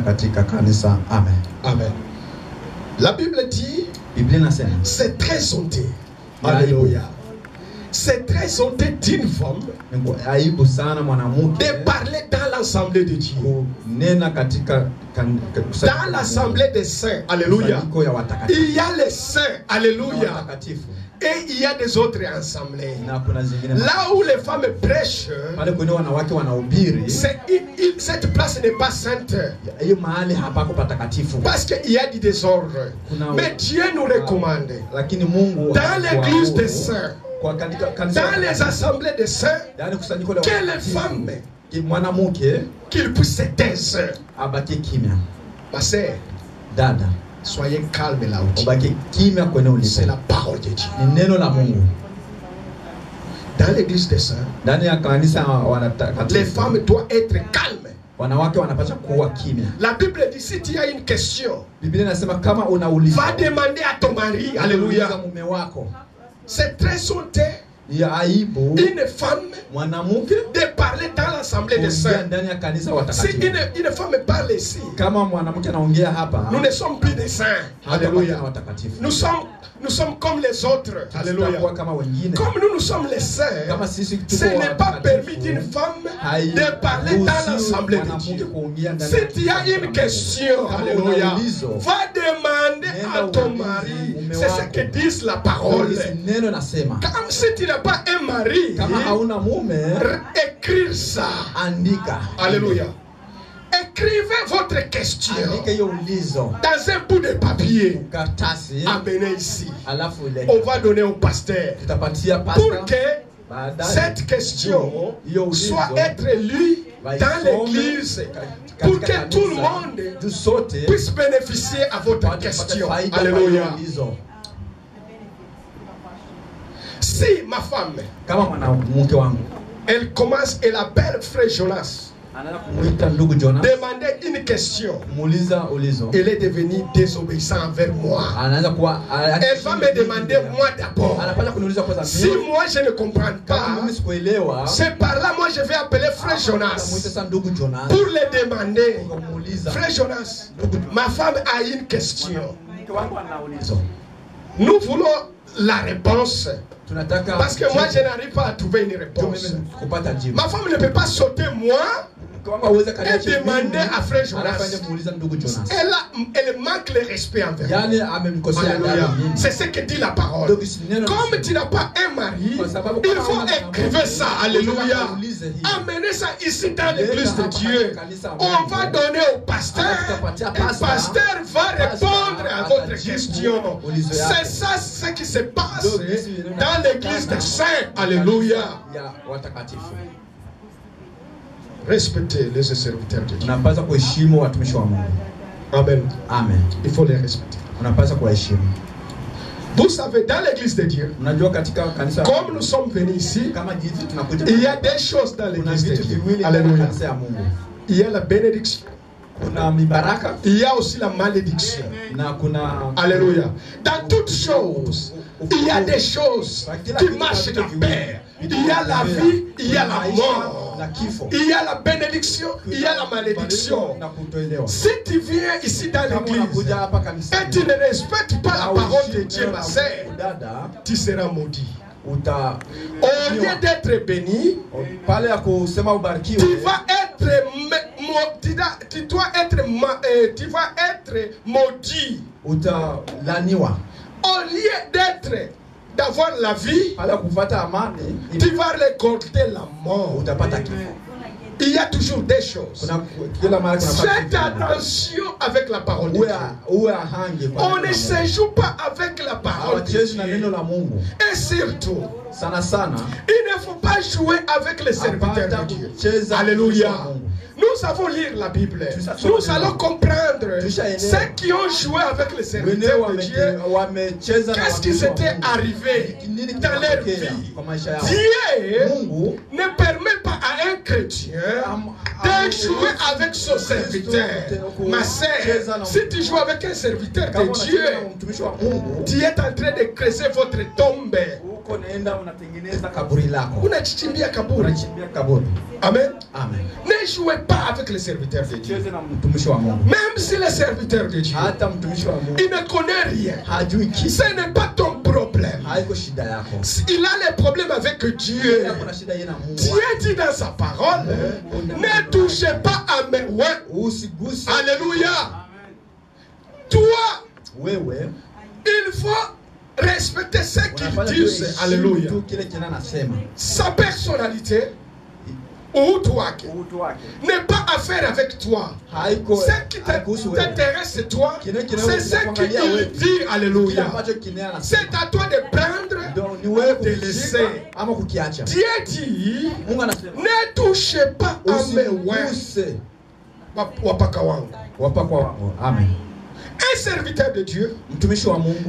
katika kanisa. Amen. Amen. La Bible dit, c'est très honteux. Alléluia. C'est très honteux d'une femme de parler dans l'assemblée de Dieu. Dans l'assemblée des saints. Alléluia. Il y a les saints. Alléluia. Et il y a des autres assemblées. Là où les femmes prêchent, cette place n'est pas sainte. Parce qu'il y a du désordre. Mais Dieu nous recommande, dans l'église des saints, dans les assemblées des saints, que les femmes qu'ils puissent se taire. Ma sœur, soyez calme là où. C'est la parole de Dieu. Dans l'église des saints, les femmes doivent être calmes. La Bible dit, si tu as une question, va demander à ton mari. Alléluia. C'est très honteux. Une femme de parler dans l'assemblée des saints. Si une femme parle ici, nous ne sommes plus des saints. Alléluia. Nous sommes comme les autres. Alléluia. Comme nous sommes les saints, ce n'est pas permis d'une femme de parler dans l'assemblée de Dieu. Si tu as une question, alléluia, va demander à ton mari. C'est ce que dit la parole. Comme si tu n'as pas un mari, écrire ça. Alléluia. Écrivez votre question dans un bout de papier. Amenez ici. On va donner au pasteur pour que cette question soit être lue dans l'église, pour que tout le monde puisse bénéficier à votre question. Alléluia. Si ma femme, elle commence, elle appelle Frère Jonas, demander une question, elle est devenue désobéissante envers moi. Elle va me demander moi d'abord. Si moi je ne comprends pas, c'est par là moi je vais appeler Frère Jonas pour le demander. Frère Jonas, ma femme a une question. Nous voulons la réponse. Parce que moi je n'arrive pas à trouver une réponse. Ma femme ne peut pas sauter moi et demander à Frère Jonas. Elle manque le respect envers moi. C'est ce que dit la parole. Comme tu n'as pas un mari, il faut écrire ça. Alléluia. Amenez ça ici dans l'église de Dieu. On va donner au pasteur. Et le pasteur va répondre à votre question. C'est ça ce qui se passe dans l'église des saints. Alléluia. Respectez les serviteurs de Dieu. Amen. Amen. Il faut les respecter. Vous savez, dans l'église de Dieu, comme nous sommes venus ici, il y a des choses dans l'église de Dieu. Alléluia. Il y a la bénédiction. Il y a aussi la malédiction. Alléluia. Dans toutes choses, il y a des choses qui marchent de pair. Il y a la vie, il y a la mort. Il y a la bénédiction, il y a la malédiction. Si tu viens ici dans l'église et tu ne respectes pas la parole de Dieu, ma sœur, tu seras maudit. Au lieu d'être béni, tu vas être maudit. Au lieu d'avoir la vie, tu vas récolter la mort. Il y a toujours des choses. Faites attention avec la parole de Dieu. On ne se joue pas avec la parole de Dieu. Et surtout, il ne faut pas jouer avec les serviteurs de Dieu. Alléluia. Nous avons lire la Bible. Nous allons comprendre ceux qui ont joué avec les serviteurs de Dieu. Qu'est-ce qui s'était arrivé dans leur vie? Dieu ne permet pas à un chrétien de jouer avec son serviteur. Ma sœur, si tu joues avec un serviteur de Dieu, tu es en train de creuser votre tombe. huko naenda unatengeneza kaburi lako. Unachimbia kaburi. Unachimbia kaburi. Amen. Amen. Ne jouez pas avec les serviteurs de Dieu. Cheze na mtumishi wa Mungu. Même si les serviteurs de Dieu, Hata mtumishi wa Mungu il ne connaît rien. hajui kitu. Ce n'est pas ton problème. Haiko shida yako. Il a les problèmes avec Dieu. Kuna shida yeye na Mungu. Dieu dit dans sa parole, ne touchez pas à mes Usiguse. Alléluia. Toi, Wewe il faut respecter ce qu'il dit. Alléluia. Sa personnalité ou toi n'est pas affaire avec toi. Ce qui t'intéresse c'est toi. C'est ce qu'il dit. Alléluia. C'est à toi de prendre, de laisser. Dieu dit, ne touchez pas à mes ouins. Amen. Un serviteur de Dieu,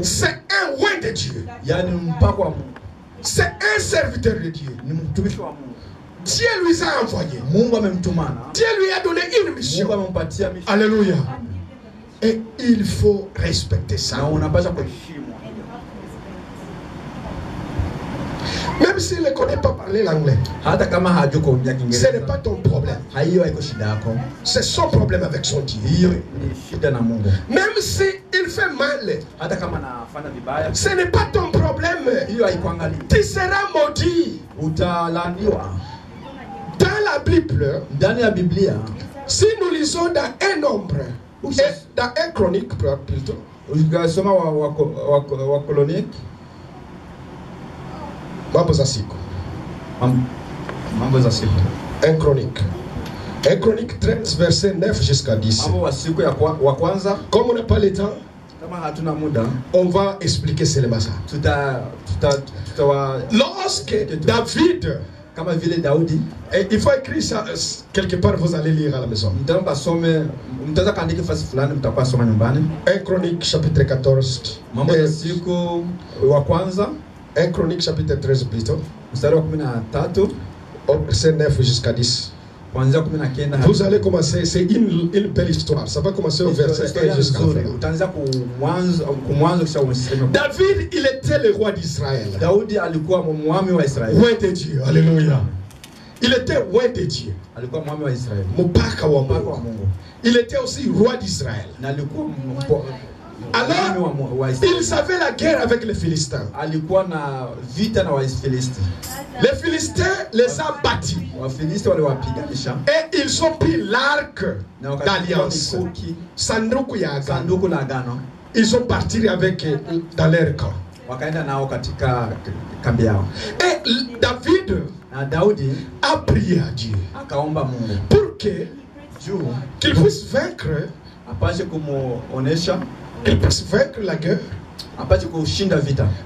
c'est un ouin de Dieu. C'est un serviteur de Dieu. Dieu lui a envoyé. Dieu lui a donné une mission. Alléluia. Et il faut respecter ça. Même s'il ne connaît pas parler l'anglais, ce n'est pas ton problème. C'est son problème avec son Dieu. Même s'il fait mal, ce n'est pas ton problème. Tu seras maudit. Dans la Bible, si nous lisons dans un nombre, dans un chronique plutôt, un chronique. Un chronique 13, verset 9 jusqu'à 10. Comme on n'a pas le temps, on va expliquer seulement ça. Lorsque David, et il faut écrire ça quelque part, vous allez lire à la maison. 1 Chronique chapitre 14. 1 Chronique chapitre 13 plutôt. Verset 9 jusqu'à 10. Vous allez commencer, c'est une belle histoire. Ça va commencer au verset 1 jusqu'à la fin. David, il était le roi d'Israël. Roi de Dieu. Alléluia. Il était roi de Dieu. Il était aussi roi d'Israël. Alors, il savait la guerre avec les Philistins. Les Philistins les ont battus. Et ils ont pris l'arc d'alliance. Ils sont partis avec dans leur camp. Et David a prié à Dieu pour qu'il puisse vaincre. Il puisse vaincre la guerre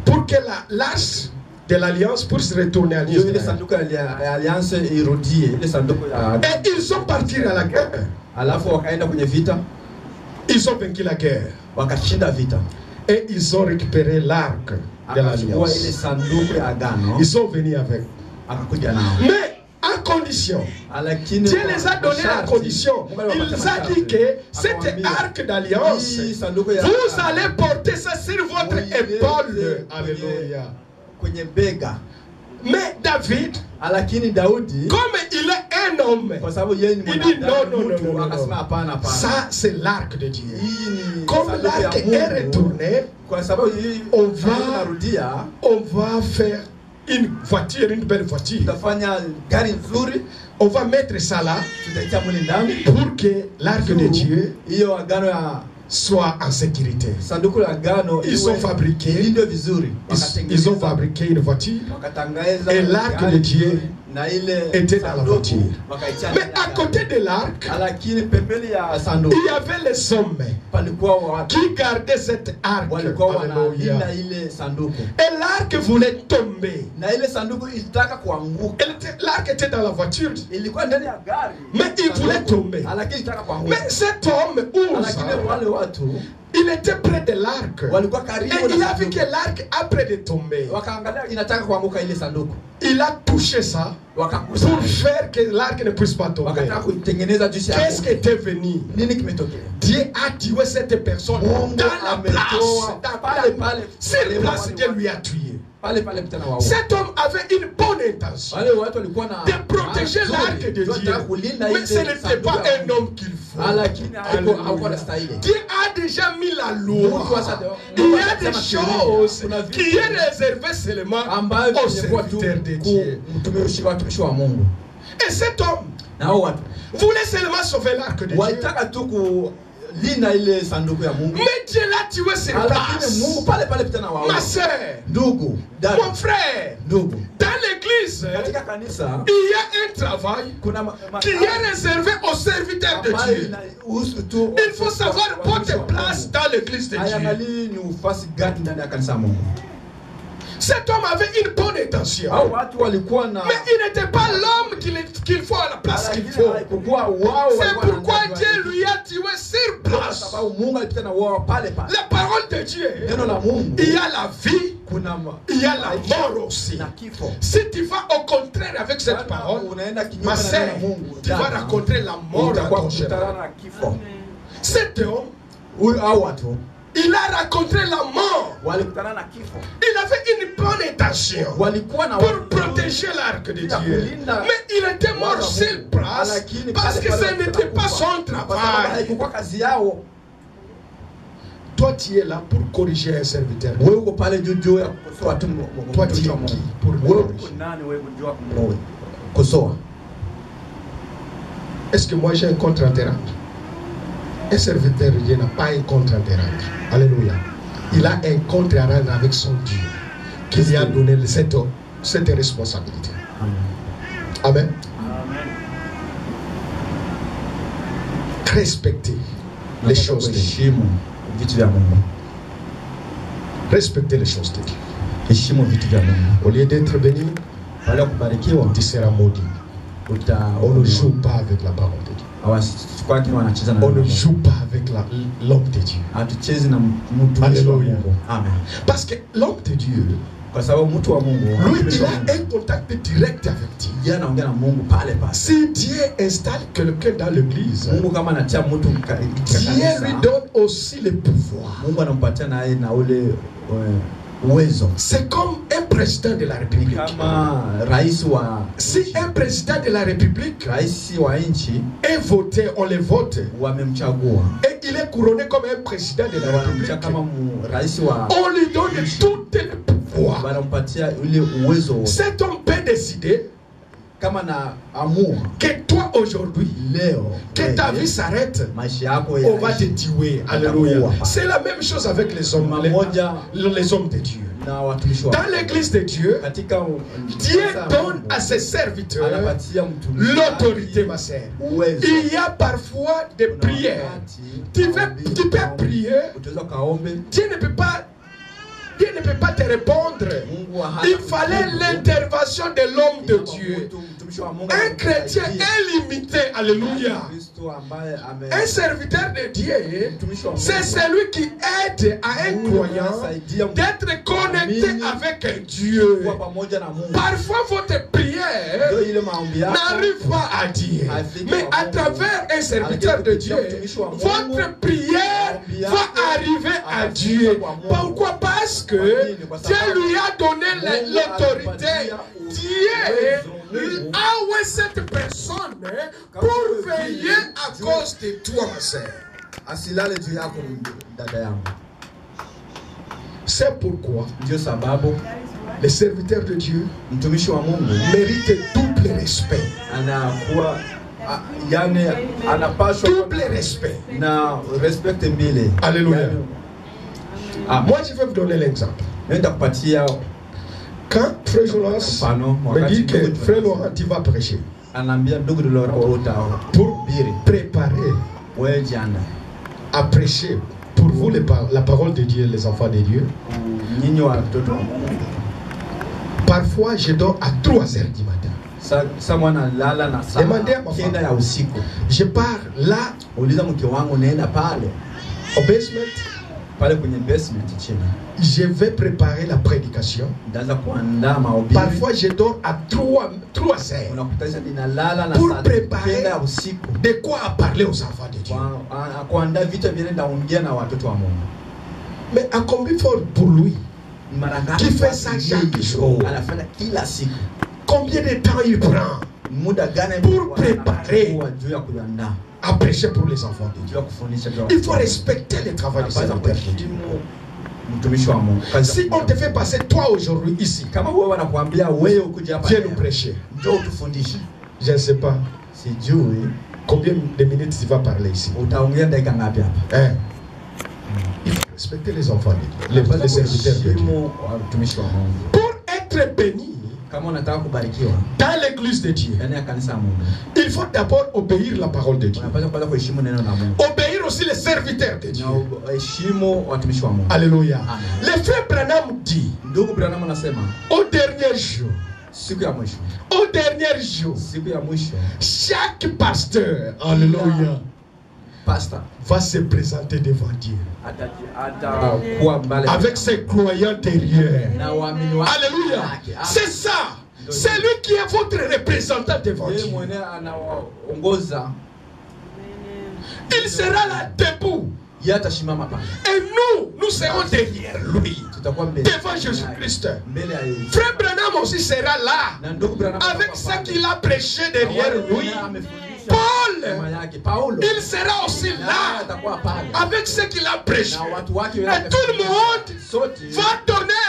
pour que l'arche de l'alliance puisse retourner à l'Israël. Et ils sont partis à la guerre. Ils ont vaincu la guerre. Et ils ont récupéré l'arc de l'alliance. Ils sont venus avec. Mais à condition, Dieu les a donné la condition. Il les a dit que cet arc d'alliance, vous allez porter ça sur votre épaule. Alléluia. Mais David, comme il est un homme, il dit non. Ça c'est l'arc de Dieu. Comme l'arc est retourné, on va faire une voiture, une belle voiture. On va mettre ça là pour que l'arc de Dieu soit en sécurité. Ils ont fabriqué une voiture et l'arc de Dieu était dans la voiture. Mais à côté de l'arc, il y avait les hommes qui gardaient cet arc. Et l'arc voulait tomber. L'arc était dans la voiture, mais il voulait tomber. Mais cet homme, il était près de l'arc. Et il a vu que l'arc a près de tomber. Il a touché ça pour faire que l'arc ne puisse pas tomber. Qu'est-ce qui était venu? Dieu a tué cette personne dans la place. Cette place, Dieu lui a tué. Cet homme avait une bonne intention de protéger l'arc de Dieu. Mais ce n'était pas un homme qu'il faut. Dieu a déjà mis la loi. Il y a des choses qui est réservées seulement aux serviteurs de Dieu. Et cet homme voulait seulement sauver l'arc de Dieu. Mais Dieu l'a tué sur place. Ma soeur, mon frère, dans l'église, il y a un travail qui est réservé aux serviteurs de Dieu. Il faut savoir porter place dans l'église de Dieu. Cet homme avait une bonne intention. Mais il n'était pas l'homme qu'il faut à la place qu'il faut. C'est pourquoi Dieu lui a tué sur place. La parole de Dieu, il y a la vie, il y a la mort aussi. Si tu vas au contraire avec cette parole, ma sœur, tu vas rencontrer la mort à ton chemin. Cet homme, il a rencontré la mort. Il avait une bonne intention pour protéger l'arc de Dieu. Mais il était mort sur place parce que ce n'était pas son travail. Toi, tu es là pour corriger un serviteur. Toi, tu es qui pour le corriger? Est-ce que moi j'ai un contre-terrain? Un serviteur de Dieu n'a pas un compte à rendre. Alléluia. Il a un compte à rendre avec son Dieu qui lui a donné cette responsabilité. Amen. Respectez les choses de Dieu. Respectez les choses de Dieu. Au lieu d'être béni, tu seras maudit. On ne joue pas avec la parole de Dieu. On ne joue pas avec l'homme de Dieu. Alléluia. Amen. Parce que l'homme de Dieu, lui, il a un contact direct avec Dieu. Si Dieu installe quelqu'un dans l'église, Dieu lui donne aussi le pouvoir. C'est comme un président de la République. Si un président de la République est voté, on le vote, et il est couronné comme un président de la République, on lui donne tout le pouvoir. Cet homme peut décider que toi aujourd'hui, que ta vie s'arrête, on va te tuer. Alléluia. C'est la même chose avec les hommes de Dieu. Dans l'église de Dieu, Dieu donne à ses serviteurs l'autorité, ma sœur. Il y a parfois des prières. Tu peux prier, Dieu ne peut pas te répondre. Il fallait l'intervention de l'homme de Dieu. Un chrétien est limité. Alléluia. Un serviteur de Dieu, c'est celui qui aide à un croyant d'être connecté avec un Dieu. Parfois, votre prière n'arrive pas à Dieu. Mais à travers un serviteur de Dieu, votre prière va arriver à Dieu. Pourquoi? Parce que Dieu lui a donné l'autorité. Dieu a oué cette personne pour veiller à cause de toi, ma sœur. C'est pourquoi les serviteurs de Dieu méritent double respect. Double respect. Alléluia. Moi, je vais vous donner l'exemple. Quand Frère Jonas me dit que Frère Laurent, tu vas prêcher, pour préparer à prêcher pour vous la parole de Dieu, les enfants de Dieu, parfois je dors à 3 heures du matin. Demandez à ma femme. Je pars là au basement. Je vais préparer la prédication. Parfois je dors à 3 heures pour préparer de quoi parler aux enfants de Dieu. Mais à combien fort pour lui qui fait ça chaque jour. Combien de temps il prend pour préparer à prêcher pour les enfants de Dieu? Il faut respecter le travail du serviteur de Dieu. Si on te fait passer toi aujourd'hui ici, viens nous prêcher. Je ne sais pas combien de minutes tu vas parler ici. Hein? Il faut respecter les enfants de Dieu, les serviteurs de Dieu. Pour être béni dans l'église de Dieu, il faut d'abord obéir la parole de Dieu. Obéir aussi les serviteurs de Dieu. Alléluia. Le frère Branham dit au dernier jour, chaque pasteur, alléluia, va se présenter devant Dieu avec ses croyants derrière. Alléluia. C'est ça. C'est lui qui est votre représentant devant Dieu. Il sera là debout. Et nous serons derrière lui, devant Jésus-Christ. Frère Branham aussi sera là, avec ce qu'il a prêché derrière lui. Paul, il sera aussi là, avec ce qu'il a prêché. Et tout le monde va donner